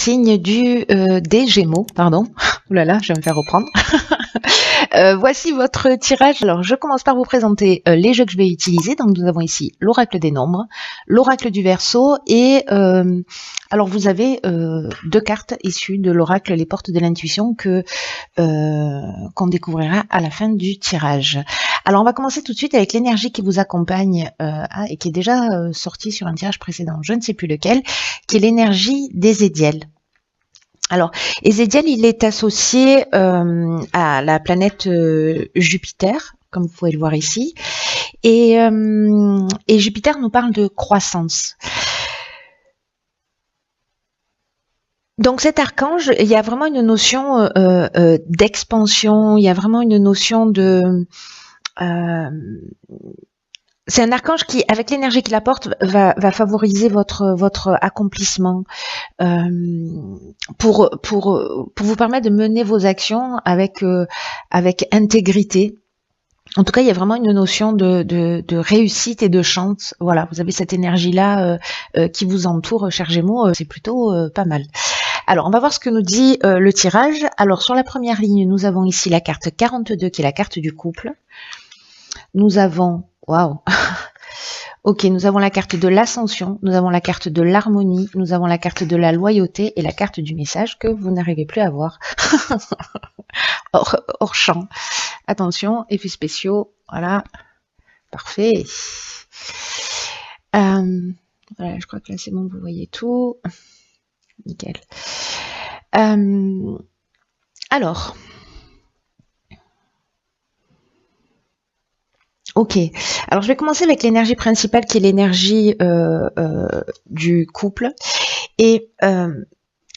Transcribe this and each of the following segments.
signe des Gémeaux, pardon. Ouh là là, je vais me faire reprendre. Voici votre tirage. Alors, je commence par vous présenter les jeux que je vais utiliser. Donc, nous avons ici l'oracle des nombres, l'oracle du Verseau et alors vous avez deux cartes issues de l'oracle Les Portes de l'Intuition qu'on découvrira à la fin du tirage. Alors, on va commencer tout de suite avec l'énergie qui vous accompagne et qui est déjà sortie sur un tirage précédent, je ne sais plus lequel, qui est l'énergie d'Ézédiel. Alors, Ézédiel, il est associé à la planète Jupiter, comme vous pouvez le voir ici, et Jupiter nous parle de croissance. Donc cet archange, il y a vraiment une notion d'expansion, il y a vraiment une notion de... c'est un archange qui, avec l'énergie qu'il apporte, va favoriser votre accomplissement pour vous permettre de mener vos actions avec intégrité. En tout cas, il y a vraiment une notion de réussite et de chance. Voilà, vous avez cette énergie-là qui vous entoure, chers Gémeaux, c'est plutôt pas mal. Alors, on va voir ce que nous dit le tirage. Alors, sur la première ligne, nous avons ici la carte 42, qui est la carte du couple. Nous avons... Waouh. Ok, nous avons la carte de l'ascension, nous avons la carte de l'harmonie, nous avons la carte de la loyauté et la carte du message que vous n'arrivez plus à voir. hors champ. Attention, effets spéciaux, voilà, parfait. Voilà, je crois que là c'est bon, vous voyez tout. Nickel. Alors... Ok, alors je vais commencer avec l'énergie principale qui est l'énergie du couple. Et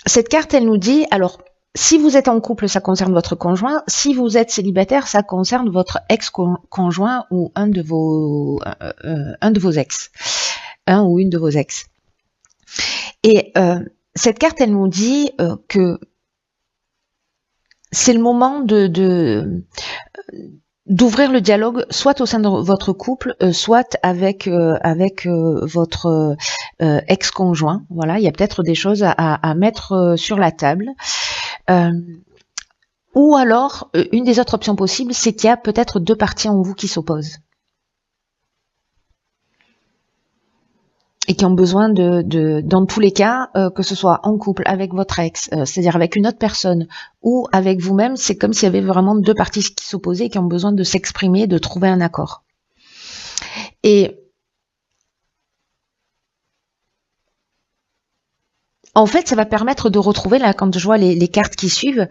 cette carte, elle nous dit, alors si vous êtes en couple, ça concerne votre conjoint. Si vous êtes célibataire, ça concerne votre ex-conjoint ou un de vos ex. Un ou une de vos ex. Et cette carte, elle nous dit que c'est le moment d'ouvrir le dialogue, soit au sein de votre couple, soit avec votre ex-conjoint. Voilà, il y a peut-être des choses à mettre sur la table. Ou alors, une des autres options possibles, c'est qu'il y a peut-être deux parties en vous qui s'opposent. Et qui ont besoin dans tous les cas, que ce soit en couple avec votre ex, c'est-à-dire avec une autre personne ou avec vous-même, c'est comme s'il y avait vraiment deux parties qui s'opposaient et qui ont besoin de s'exprimer, de trouver un accord. Et en fait, ça va permettre de retrouver, là, quand je vois les cartes qui suivent,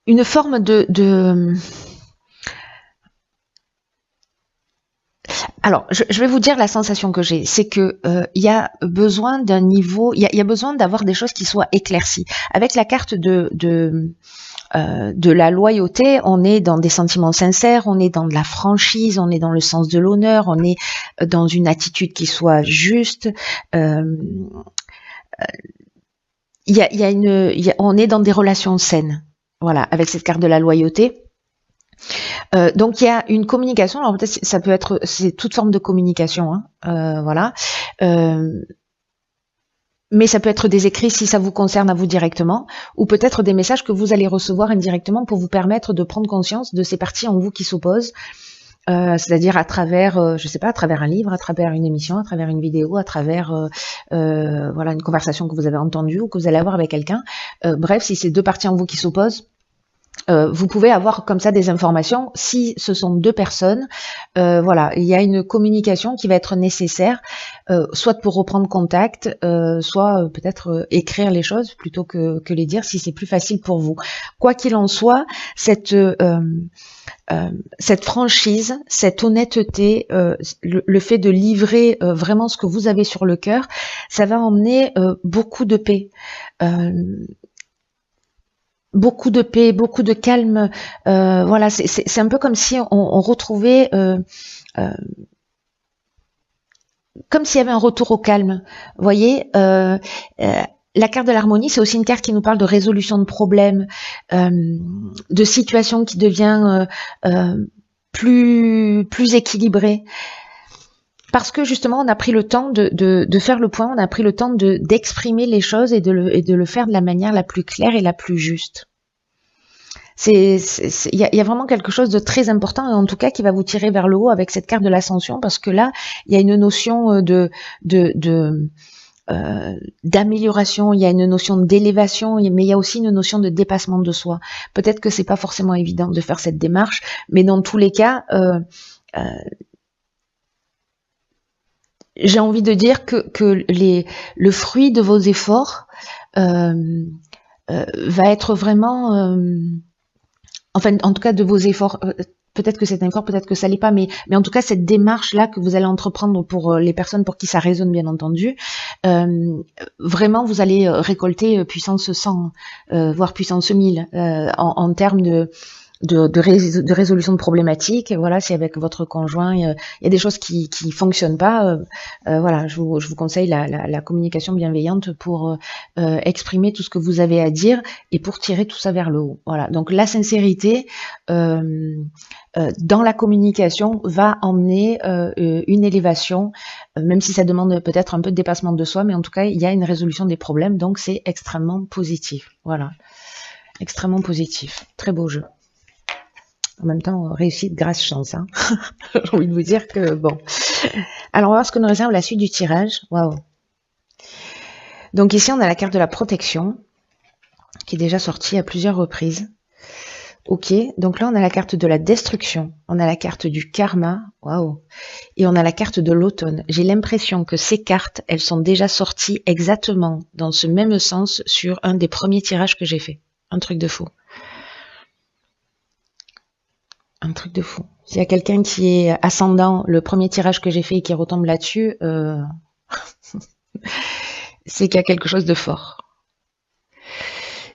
une forme Alors, je vais vous dire la sensation que j'ai, c'est que il y a besoin d'un niveau, il y a besoin d'avoir des choses qui soient éclaircies. Avec la carte de la loyauté, on est dans des sentiments sincères, on est dans de la franchise, on est dans le sens de l'honneur, on est dans une attitude qui soit juste. On est dans des relations saines. Voilà, avec cette carte de la loyauté. Donc il y a une communication, alors peut-être ça peut être, c'est toute forme de communication, hein, voilà, mais ça peut être des écrits si ça vous concerne à vous directement, ou peut-être des messages que vous allez recevoir indirectement pour vous permettre de prendre conscience de ces parties en vous qui s'opposent, c'est-à-dire à travers, je sais pas, à travers un livre, à travers une émission, à travers une vidéo, à travers voilà, une conversation que vous avez entendue ou que vous allez avoir avec quelqu'un. Bref, si c'est deux parties en vous qui s'opposent, vous pouvez avoir comme ça des informations. Si ce sont deux personnes, voilà, il y a une communication qui va être nécessaire, soit pour reprendre contact, soit peut-être écrire les choses plutôt que les dire si c'est plus facile pour vous. Quoi qu'il en soit, cette franchise, cette honnêteté, le fait de livrer vraiment ce que vous avez sur le cœur, ça va emmener beaucoup de paix. Beaucoup de paix, beaucoup de calme. Voilà, c'est un peu comme si on retrouvait, comme s'il y avait un retour au calme. Vous voyez, la carte de l'harmonie, c'est aussi une carte qui nous parle de résolution de problèmes, de situations qui devient plus équilibrée. parce que justement, on a pris le temps de faire le point, on a pris le temps d'exprimer les choses et de le faire de la manière la plus claire et la plus juste. Il y a vraiment quelque chose de très important, et en tout cas qui va vous tirer vers le haut avec cette carte de l'ascension, parce que là, il y a une notion d'amélioration, il y a une notion d'élévation, mais il y a aussi une notion de dépassement de soi. Peut-être que c'est pas forcément évident de faire cette démarche, mais dans tous les cas, j'ai envie de dire que le fruit de vos efforts va être vraiment, enfin, en tout cas de vos efforts, peut-être que c'est un effort, peut-être que ça l'est pas, mais en tout cas cette démarche-là que vous allez entreprendre pour les personnes pour qui ça résonne, bien entendu, vraiment vous allez récolter puissance 100, voire puissance 1000 en termes de résolution de problématiques. Voilà, si avec votre conjoint il y a des choses qui fonctionnent pas, voilà, je vous conseille la communication bienveillante pour exprimer tout ce que vous avez à dire et pour tirer tout ça vers le haut. Voilà, donc la sincérité dans la communication va emmener une élévation, même si ça demande peut-être un peu de dépassement de soi, mais en tout cas il y a une résolution des problèmes, donc c'est extrêmement positif. Voilà, extrêmement positif. Très beau jeu. En même temps, réussite grâce chance. Hein. J'ai envie de vous dire que bon. Alors, on va voir ce que nous réserve la suite du tirage. Waouh. Donc ici, on a la carte de la protection, qui est déjà sortie à plusieurs reprises. Ok, donc là, on a la carte de la destruction. On a la carte du karma. Waouh. Et on a la carte de l'automne. J'ai l'impression que ces cartes, elles sont déjà sorties exactement dans ce même sens sur un des premiers tirages que j'ai fait. Un truc de fou. Un truc de fou. S'il y a quelqu'un qui est ascendant, le premier tirage que j'ai fait et qui retombe là-dessus, c'est qu'il y a quelque chose de fort.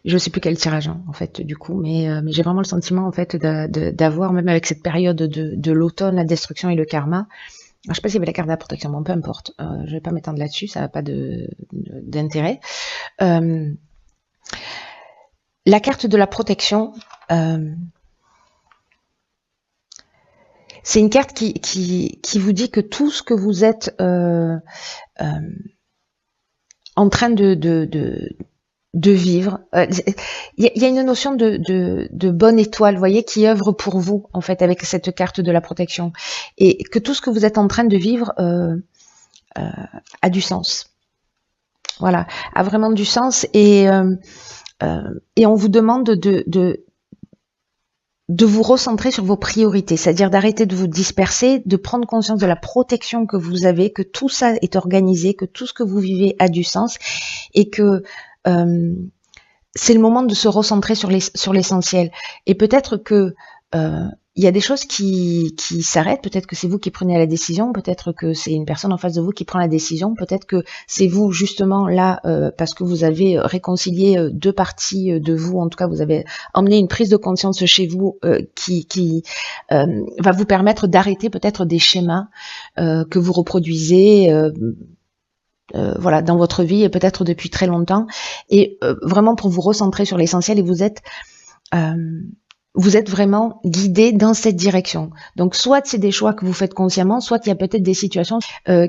Je sais plus quel tirage, hein, en fait, du coup, mais j'ai vraiment le sentiment, en fait, d'avoir, même avec cette période de l'automne, la destruction et le karma. Alors, je sais pas s'il y avait la carte de la protection, bon, peu importe. Je vais pas m'étendre là-dessus, ça n'a pas d'intérêt. La carte de la protection, c'est une carte qui vous dit que tout ce que vous êtes en train de vivre, il y a une notion de bonne étoile, vous voyez, qui œuvre pour vous, en fait, avec cette carte de la protection. Et que tout ce que vous êtes en train de vivre a du sens. Voilà, a vraiment du sens. Et on vous demande de vous recentrer sur vos priorités, c'est-à-dire d'arrêter de vous disperser, de prendre conscience de la protection que vous avez, que tout ça est organisé, que tout ce que vous vivez a du sens et que c'est le moment de se recentrer sur l'essentiel. Et peut-être que il y a des choses qui s'arrêtent, peut-être que c'est vous qui prenez la décision, peut-être que c'est une personne en face de vous qui prend la décision, peut-être que c'est vous justement là parce que vous avez réconcilié deux parties de vous, en tout cas vous avez emmené une prise de conscience chez vous qui va vous permettre d'arrêter peut-être des schémas que vous reproduisez voilà, dans votre vie et peut-être depuis très longtemps, et vraiment pour vous recentrer sur l'essentiel, et vous êtes vraiment guidé dans cette direction. Donc soit c'est des choix que vous faites consciemment, soit il y a peut-être des situations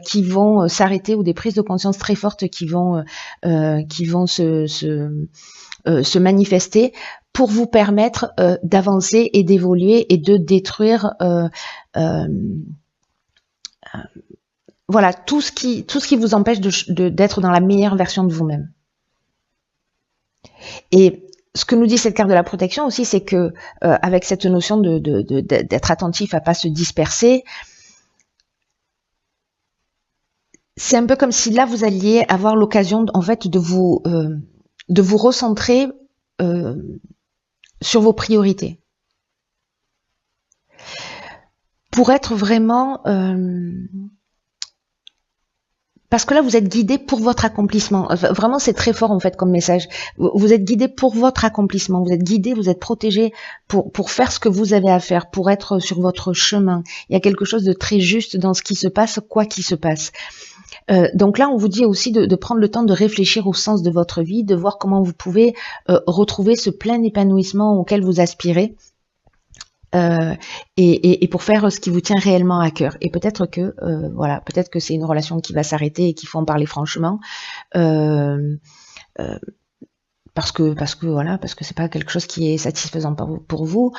qui vont s'arrêter ou des prises de conscience très fortes qui vont se manifester pour vous permettre d'avancer et d'évoluer et de détruire voilà, tout ce qui vous empêche d'être dans la meilleure version de vous-même. Et ce que nous dit cette carte de la protection aussi, c'est que avec cette notion d'être attentif à pas se disperser, c'est un peu comme si là vous alliez avoir l'occasion en fait de vous recentrer sur vos priorités pour être vraiment parce que là, vous êtes guidé pour votre accomplissement. Vraiment, c'est très fort en fait comme message. Vous êtes guidé pour votre accomplissement. Vous êtes guidé, vous êtes protégé pour faire ce que vous avez à faire, pour être sur votre chemin. Il y a quelque chose de très juste dans ce qui se passe, quoi qu'il se passe. Donc là, on vous dit aussi de prendre le temps de réfléchir au sens de votre vie, de voir comment vous pouvez retrouver ce plein épanouissement auquel vous aspirez. et pour faire ce qui vous tient réellement à cœur. Et peut-être que voilà, peut-être que c'est une relation qui va s'arrêter et qu'il faut en parler franchement. Parce que voilà, parce que c'est pas quelque chose qui est satisfaisant pour vous,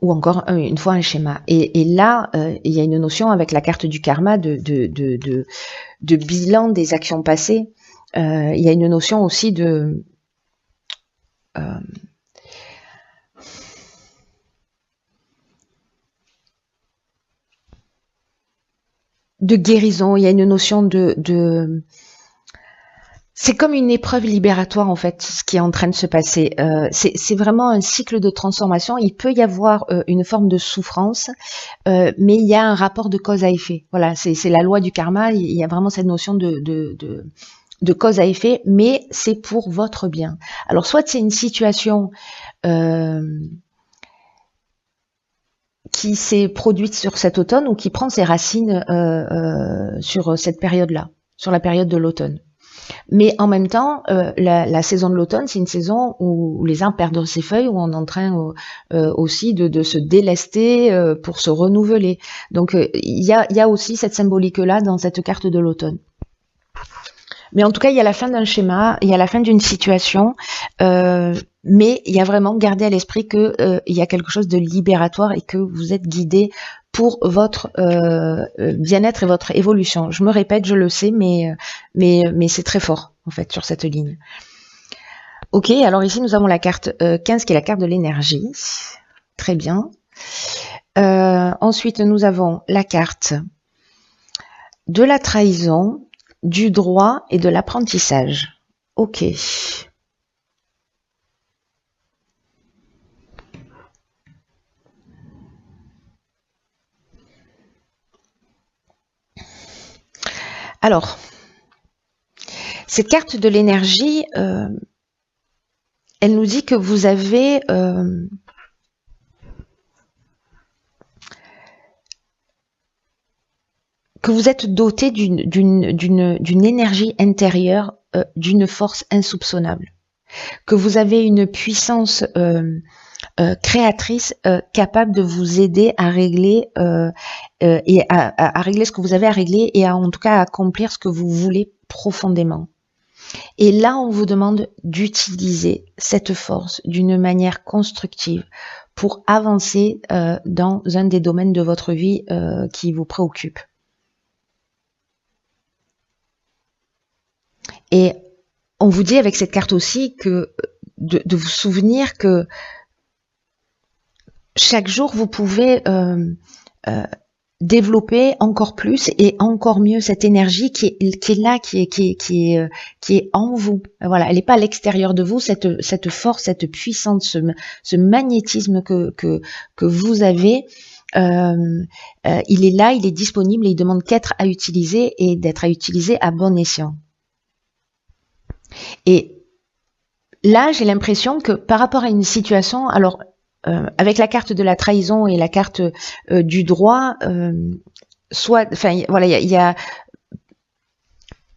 ou encore une fois un schéma. Et là, il y a une notion avec la carte du karma de bilan des actions passées. Il y a une notion aussi de guérison. Il y a une notion c'est comme une épreuve libératoire en fait, ce qui est en train de se passer. C'est vraiment un cycle de transformation. Il peut y avoir une forme de souffrance, mais il y a un rapport de cause à effet. Voilà, c'est la loi du karma. Il y a vraiment cette notion de cause à effet, mais c'est pour votre bien. Alors soit c'est une situation qui s'est produite sur cet automne ou qui prend ses racines sur cette période-là, sur la période de l'automne. Mais en même temps, la saison de l'automne, c'est une saison où les arbres perdent ses feuilles, où on est en train aussi de se délester pour se renouveler. Donc il y a aussi cette symbolique-là dans cette carte de l'automne. Mais en tout cas, il y a la fin d'un schéma, il y a la fin d'une situation, mais il y a vraiment gardé à l'esprit que il y a quelque chose de libératoire et que vous êtes guidé pour votre bien-être et votre évolution. Je me répète, je le sais, mais c'est très fort en fait sur cette ligne. Ok, alors ici nous avons la carte 15 qui est la carte de l'énergie. Très bien. Ensuite, nous avons la carte de la trahison, du droit et de l'apprentissage. Ok. Alors, cette carte de l'énergie, elle nous dit que vous avez que vous êtes doté d'une énergie intérieure, d'une force insoupçonnable, que vous avez une puissance créatrice capable de vous aider à régler et à régler ce que vous avez à régler et en tout cas à accomplir ce que vous voulez profondément. Et là, on vous demande d'utiliser cette force d'une manière constructive pour avancer dans un des domaines de votre vie qui vous préoccupe. Et on vous dit avec cette carte aussi que de vous souvenir que chaque jour vous pouvez développer encore plus et encore mieux cette énergie qui est là, qui est en vous. Voilà, elle n'est pas à l'extérieur de vous, cette force, cette puissance, ce magnétisme que vous avez. Il est là, il est disponible et il demande qu'être à utiliser et d'être à utiliser à bon escient. Et là, j'ai l'impression que par rapport à une situation, alors avec la carte de la trahison et la carte du droit, enfin voilà, il y a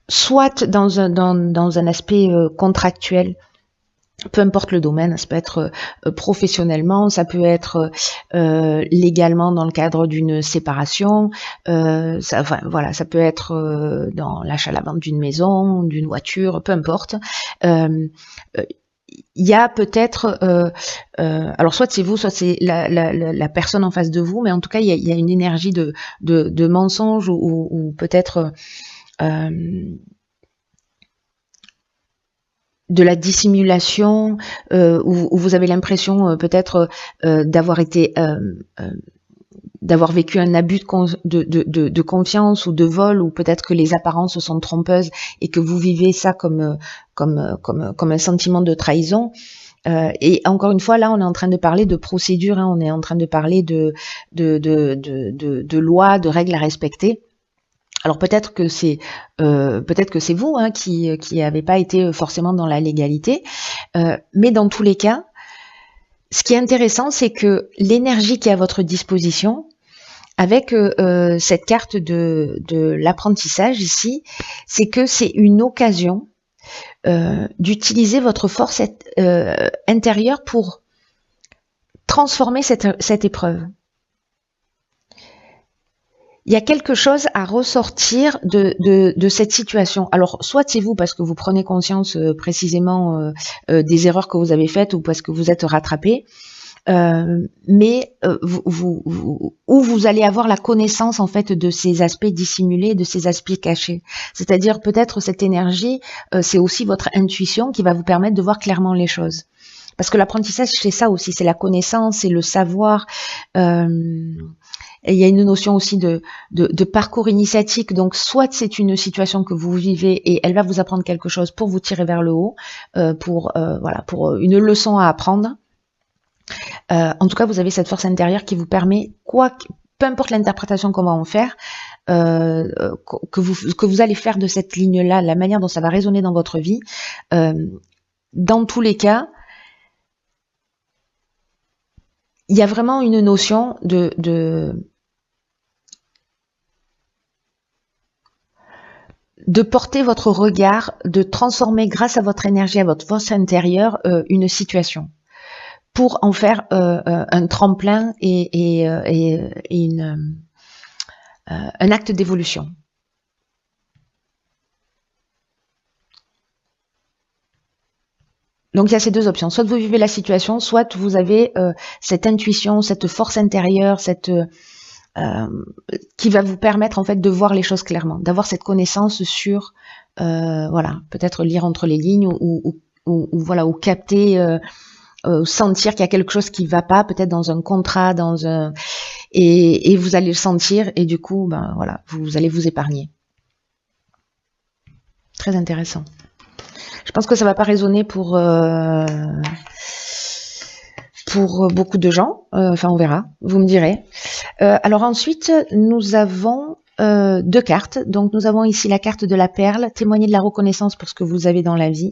soit dans un aspect contractuel, peu importe le domaine, ça peut être professionnellement, ça peut être légalement dans le cadre d'une séparation, enfin, voilà, ça peut être dans l'achat-la-vente d'une maison, d'une voiture, peu importe. Il y a peut-être, alors soit c'est vous, soit c'est la personne en face de vous, mais en tout cas il y a une énergie de mensonge ou peut-être de la dissimulation, où vous avez l'impression peut-être d'avoir été d'avoir vécu un abus de confiance ou de vol, ou peut-être que les apparences sont trompeuses et que vous vivez ça comme un sentiment de trahison. Et encore une fois, là, on est en train de parler de procédure, hein, on est en train de parler de lois, de règles à respecter. Alors peut-être que c'est vous hein, qui n'avez pas été forcément dans la légalité, mais dans tous les cas, ce qui est intéressant, c'est que l'énergie qui est à votre disposition, avec cette carte de l'apprentissage ici, c'est que c'est une occasion d'utiliser votre force intérieure pour transformer cette épreuve. Il y a quelque chose à ressortir de cette situation. Alors, soit c'est vous parce que vous prenez conscience précisément des erreurs que vous avez faites ou parce que vous êtes rattrapé, mais vous allez avoir la connaissance en fait de ces aspects dissimulés, de ces aspects cachés. C'est-à-dire peut-être cette énergie, c'est aussi votre intuition qui va vous permettre de voir clairement les choses. Parce que l'apprentissage, c'est ça aussi, c'est la connaissance, c'est le savoir. Et il y a une notion aussi de parcours initiatique. Donc, soit c'est une situation que vous vivez et elle va vous apprendre quelque chose pour vous tirer vers le haut, pour une leçon à apprendre. En tout cas, vous avez cette force intérieure qui vous permet, peu importe l'interprétation qu'on va en faire, que vous allez faire de cette ligne-là, la manière dont ça va résonner dans votre vie, dans tous les cas, il y a vraiment une notion de porter votre regard, de transformer grâce à votre énergie, à votre force intérieure, une situation, pour en faire un tremplin et un acte d'évolution. Donc il y a ces deux options, soit vous vivez la situation, soit vous avez cette intuition, cette force intérieure, qui va vous permettre en fait de voir les choses clairement, d'avoir cette connaissance sur, peut-être lire entre les lignes ou capter, sentir qu'il y a quelque chose qui va pas, peut-être dans un contrat, et vous allez le sentir et du coup, vous allez vous épargner. Très intéressant. Je pense que ça va pas résonner pour beaucoup de gens. Enfin, on verra. Vous me direz. Alors ensuite, nous avons deux cartes. Donc, nous avons ici la carte de la perle, témoigner de la reconnaissance pour ce que vous avez dans la vie.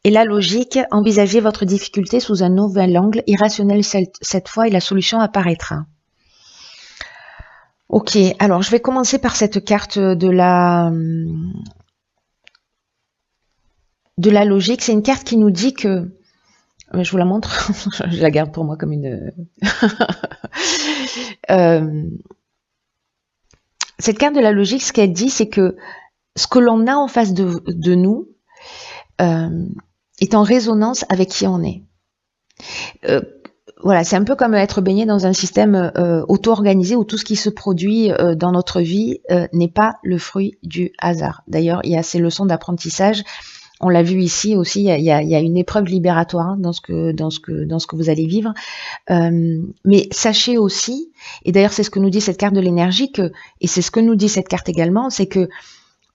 Et la logique, envisagez votre difficulté sous un nouvel angle, irrationnel cette fois, et la solution apparaîtra. Ok, alors je vais commencer par cette carte de la logique. C'est une carte qui nous dit que, je vous la montre, je la garde pour moi comme une... cette carte de la logique, ce qu'elle dit, c'est que ce que l'on a en face de nous est en résonance avec qui on est. Voilà, c'est un peu comme être baigné dans un système auto-organisé où tout ce qui se produit dans notre vie n'est pas le fruit du hasard. D'ailleurs, il y a ces leçons d'apprentissage. On l'a vu ici aussi, il y a une épreuve libératoire dans ce que vous allez vivre. Mais sachez aussi, et d'ailleurs c'est ce que nous dit cette carte de l'énergie, et c'est ce que nous dit cette carte également, c'est que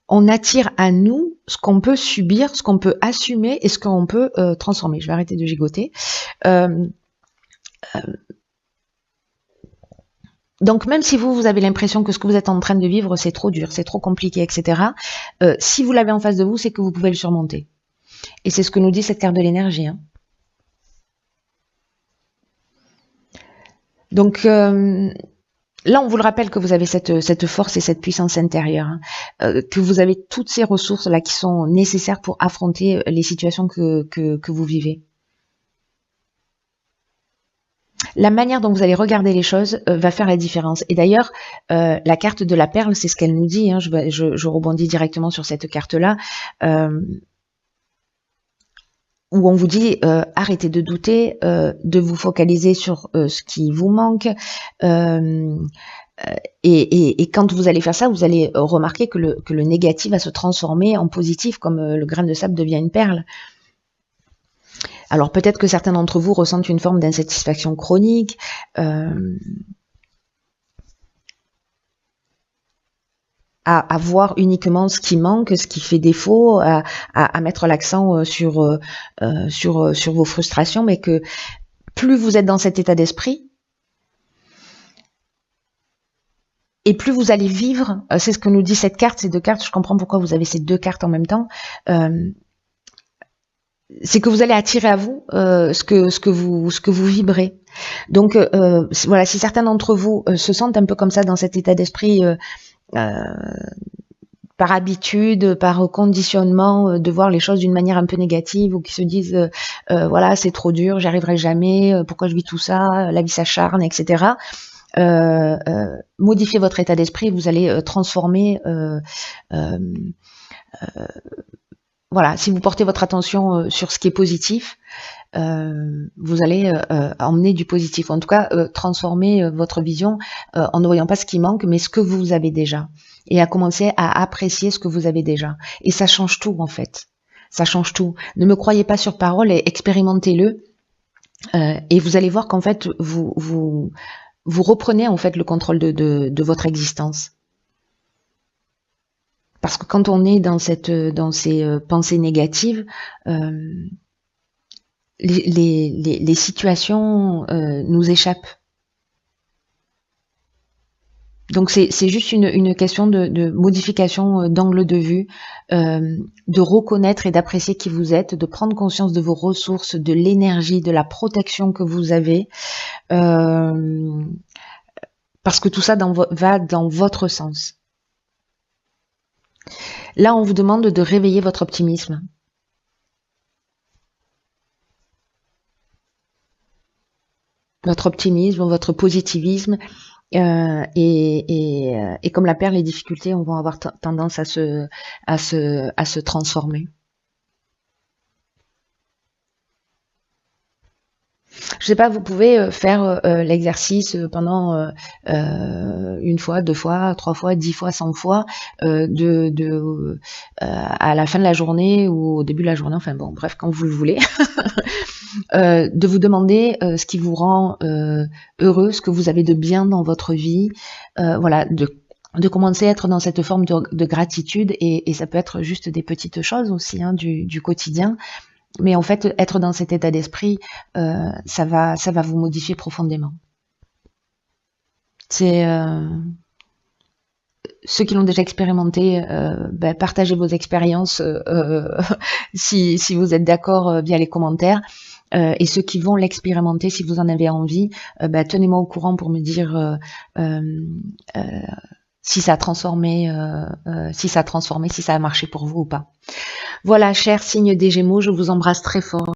on attire à nous ce qu'on peut subir, ce qu'on peut assumer et ce qu'on peut transformer. Je vais arrêter de gigoter. Donc même si vous avez l'impression que ce que vous êtes en train de vivre, c'est trop dur, c'est trop compliqué, etc. Si vous l'avez en face de vous, c'est que vous pouvez le surmonter. Et c'est ce que nous dit cette carte de l'énergie. Hein. Donc là, on vous le rappelle que vous avez cette force et cette puissance intérieure, hein, que vous avez toutes ces ressources là qui sont nécessaires pour affronter les situations que vous vivez. La manière dont vous allez regarder les choses va faire la différence. Et d'ailleurs, la carte de la perle, c'est ce qu'elle nous dit. Hein, je rebondis directement sur cette carte-là, où on vous dit arrêtez de douter, de vous focaliser sur ce qui vous manque. Et quand vous allez faire ça, vous allez remarquer que le négatif va se transformer en positif, comme le grain de sable devient une perle. Alors peut-être que certains d'entre vous ressentent une forme d'insatisfaction chronique, à voir uniquement ce qui manque, ce qui fait défaut, à mettre l'accent sur vos frustrations, mais que plus vous êtes dans cet état d'esprit, et plus vous allez vivre, c'est ce que nous dit cette carte, ces deux cartes, je comprends pourquoi vous avez ces deux cartes en même temps, c'est que vous allez attirer à vous ce que vous vibrez. Donc voilà, si certains d'entre vous se sentent un peu comme ça dans cet état d'esprit, par par habitude, par conditionnement, de voir les choses d'une manière un peu négative, ou qui se disent voilà, c'est trop dur, j'y arriverai jamais, pourquoi je vis tout ça, la vie s'acharne, etc. Modifiez votre état d'esprit, vous allez transformer. Voilà, si vous portez votre attention sur ce qui est positif, vous allez emmener du positif. En tout cas, transformer votre vision en ne voyant pas ce qui manque, mais ce que vous avez déjà. Et à commencer à apprécier ce que vous avez déjà. Et ça change tout, en fait. Ça change tout. Ne me croyez pas sur parole et expérimentez-le. Et vous allez voir qu'en fait, vous reprenez en fait le contrôle de votre existence. Parce que quand on est dans ces pensées négatives, les situations nous échappent. Donc c'est juste une question de modification d'angle de vue, de reconnaître et d'apprécier qui vous êtes, de prendre conscience de vos ressources, de l'énergie, de la protection que vous avez, parce que tout ça va dans votre sens. Là, on vous demande de réveiller votre optimisme. Votre optimisme, votre positivisme, et comme la peur, les difficultés vont avoir tendance à se transformer. Je sais pas, vous pouvez faire l'exercice pendant une fois, 2 fois, 3 fois, 10 fois, 100 fois, à la fin de la journée ou au début de la journée, enfin bon, bref, quand vous le voulez, de vous demander ce qui vous rend heureux, ce que vous avez de bien dans votre vie, voilà, de commencer à être dans cette forme de gratitude, et ça peut être juste des petites choses aussi, hein, du quotidien. Mais en fait, être dans cet état d'esprit, ça va vous modifier profondément. C'est ceux qui l'ont déjà expérimenté, partagez vos expériences si vous êtes d'accord via les commentaires. Et ceux qui vont l'expérimenter, si vous en avez envie, tenez-moi au courant pour me dire si ça a transformé, si ça a marché pour vous ou pas. Voilà, chers signes des Gémeaux, je vous embrasse très fort.